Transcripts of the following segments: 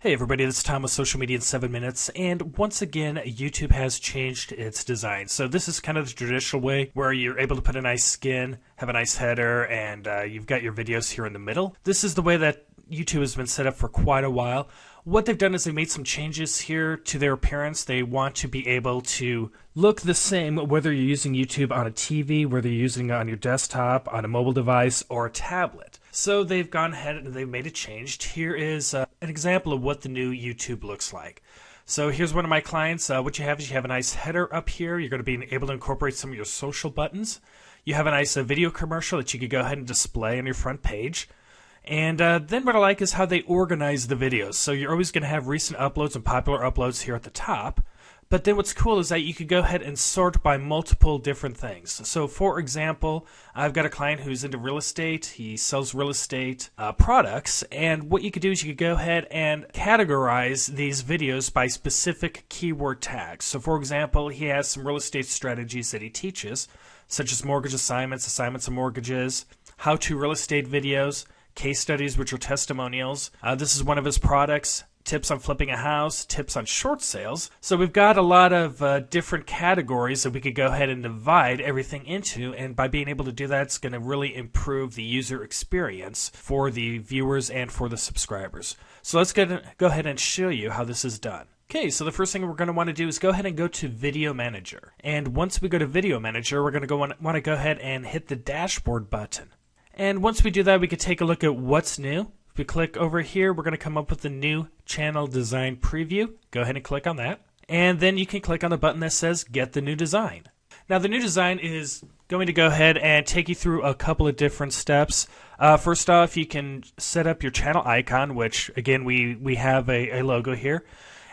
Hey everybody, this is Tom with Social Media in 7 Minutes, and once again, YouTube has changed its design. So this is kind of the traditional way where you're able to put a nice skin, have a nice header, and you've got your videos here in the middle. This is the way that YouTube has been set up for quite a while. What they've done is they made some changes here to their appearance. They want to be able to look the same whether you're using YouTube on a TV, whether you're using it on your desktop, on a mobile device, or a tablet. So they've gone ahead and they've made it changed. Here is an example of what the new YouTube looks like. So here's one of my clients. What you have is you have a nice header up here. You're going to be able to incorporate some of your social buttons. You have a nice video commercial that you could go ahead and display on your front page. And then what I like is how they organize the videos. So you're always going to have recent uploads and popular uploads here at the top. But then what's cool is that you could go ahead and sort by multiple different things. So for example, I've got a client who's into real estate. He sells real estate products. And what you could do is you could go ahead and categorize these videos by specific keyword tags. So for example, he has some real estate strategies that he teaches, such as mortgage assignments, assignments of mortgages, how-to real estate videos, case studies, which are testimonials. This is one of his products. Tips on flipping a house, tips on short sales. So we've got a lot of different categories that we could go ahead and divide everything into, and by being able to do that, it's going to really improve the user experience for the viewers and for the subscribers. So let's go ahead and show you how this is done. Okay, so the first thing we're going to want to do is go ahead and go to Video Manager. And once we go to Video Manager, we're going to want to go ahead and hit the Dashboard button. And once we do that, we can take a look at what's new. If we click over here, we're going to come up with the new channel design preview. Go ahead and click on that. And then you can click on the button that says Get the New Design. Now the new design is going to go ahead and take you through a couple of different steps. First off, you can set up your channel icon, which again, we have a logo here,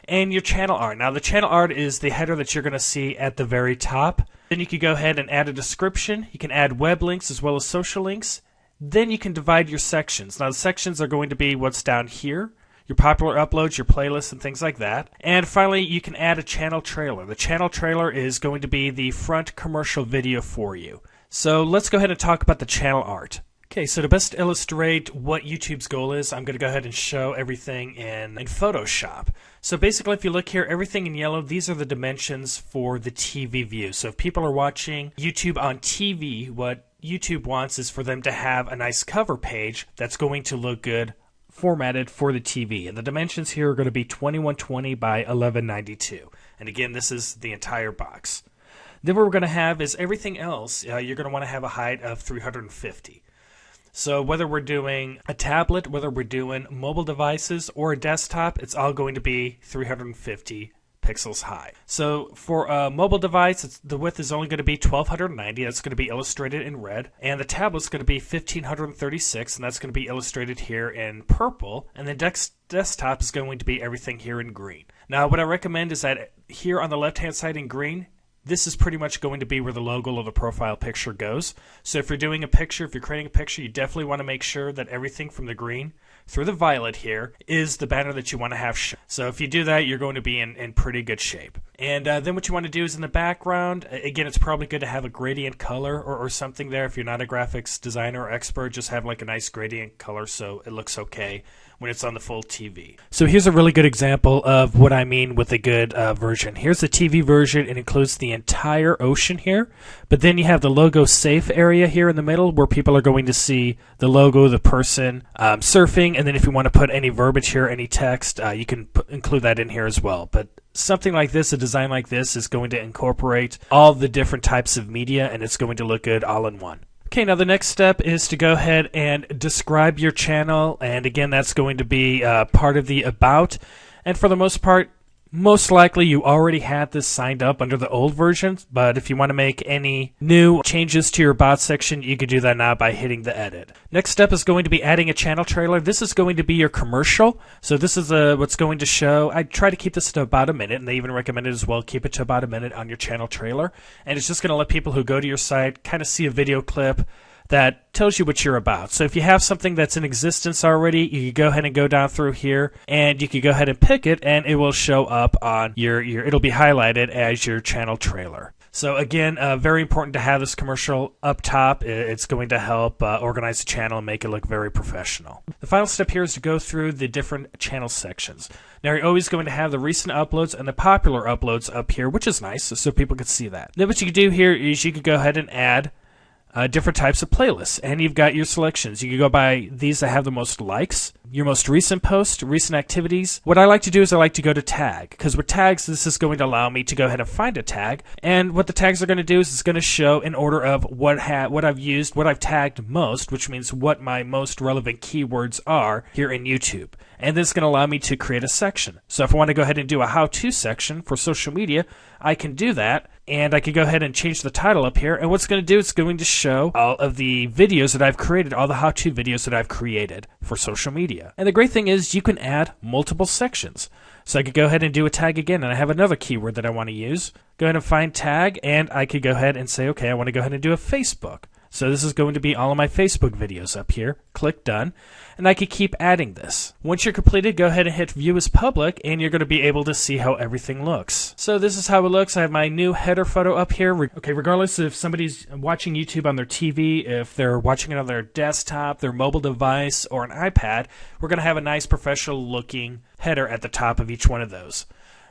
and your channel art. Now the channel art is the header that you're going to see at the very top. Then you can go ahead and add a description. You can add web links as well as social links. Then you can divide your sections. Now the sections are going to be what's down here, your popular uploads, your playlists, and things like that. And finally, you can add a channel trailer. The channel trailer is going to be the front commercial video for you. So let's go ahead and talk about the channel art. Okay, so to best illustrate what YouTube's goal is, I'm going to go ahead and show everything in Photoshop. So basically, if you look here, everything in yellow, these are the dimensions for the TV view. So if people are watching YouTube on TV, what YouTube wants is for them to have a nice cover page that's going to look good formatted for the TV. And the dimensions here are going to be 2120 by 1192. And again, this is the entire box. Then what we're going to have is everything else, you're going to want to have a height of 350. So whether we're doing a tablet, whether we're doing mobile devices or a desktop, it's all going to be 350 pixels high. So for a mobile device, the width is only going to be 1290. That's going to be illustrated in red. And the tablet's going to be 1536, and that's going to be illustrated here in purple. And the desktop is going to be everything here in green. Now what I recommend is that here on the left-hand side in green, this is pretty much going to be where the logo or the profile picture goes. So if you're doing a picture, if you're creating a picture, you definitely want to make sure that everything from the green through the violet here is the banner that you want to have shown. So if you do that, you're going to be in pretty good shape. And then what you want to do is in the background, again, it's probably good to have a gradient color or something there. If you're not a graphics designer or expert, just have like a nice gradient color so it looks okay when it's on the full TV. So here's a really good example of what I mean with a good version. Here's the TV version. It includes the entire ocean here, but then you have the logo safe area here in the middle where people are going to see the logo, the person surfing, and then if you want to put any verbiage here, any text, you can include that in here as well. But something like this, a design like this, is going to incorporate all the different types of media, and it's going to look good all in one. Okay, now the next step is to go ahead and describe your channel, and again, that's going to be part of the About. And for the most part, most likely you already had this signed up under the old version, but if you want to make any new changes to your About section, you can do that now by hitting the Edit. Next step is going to be adding a channel trailer. This is going to be your commercial. So this is what's going to show. I try to keep this to about a minute, and they even recommend it as well. Keep it to about a minute on your channel trailer. And it's just going to let people who go to your site kind of see a video clip that tells you what you're about. So if you have something that's in existence already, you can go ahead and go down through here, and you can go ahead and pick it, and it will show up on it'll be highlighted as your channel trailer. So again, very important to have this commercial up top. It's going to help organize the channel and make it look very professional. The final step here is to go through the different channel sections. Now you're always going to have the recent uploads and the popular uploads up here, which is nice, so people can see that. Then what you can do here is you can go ahead and add different types of playlists, and you've got your selections. You can go by these that have the most likes, your most recent post, recent activities. What I like to do is I like to go to tag, because with tags this is going to allow me to go ahead and find a tag, and what the tags are going to do is it's going to show in order of what I've used, what I've tagged most, which means what my most relevant keywords are here in YouTube. And this is going to allow me to create a section. So if I want to go ahead and do a how-to section for social media, I can do that, and I can go ahead and change the title up here, and what's going to do, it's going to show all of the videos that I've created, all the how-to videos that I've created for social media. And the great thing is you can add multiple sections. So I could go ahead and do a tag again, and I have another keyword that I want to use. Go ahead and find tag, and I could go ahead and say, okay, I want to go ahead and do a Facebook. So this is going to be all of my Facebook videos up here. Click done, and I could keep adding this. Once you're completed, go ahead and hit view as public, and you're going to be able to see how everything looks. So this is how it looks. I have my new header photo up here. Okay, regardless if somebody's watching YouTube on their TV, if they're watching it on their desktop, their mobile device, or an iPad, we're going to have a nice professional looking header at the top of each one of those.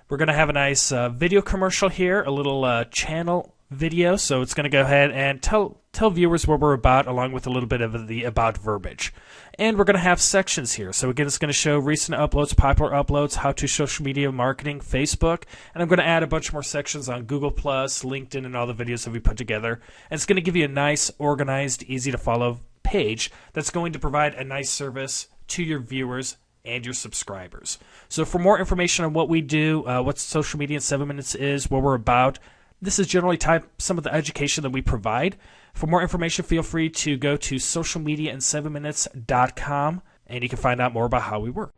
We're going to have a nice video commercial here, a little channel video, so it's going to go ahead and tell viewers what we're about, along with a little bit of the about verbiage. And we're going to have sections here. So again, it's going to show recent uploads, popular uploads, how to social media marketing, Facebook, and I'm going to add a bunch more sections on Google+, LinkedIn, and all the videos that we put together. And it's going to give you a nice, organized, easy to follow page that's going to provide a nice service to your viewers and your subscribers. So for more information on what we do, what Social Media in 7 Minutes is, what we're about, this is generally some of the education that we provide. For more information, feel free to go to socialmediain7minutes.com, and you can find out more about how we work.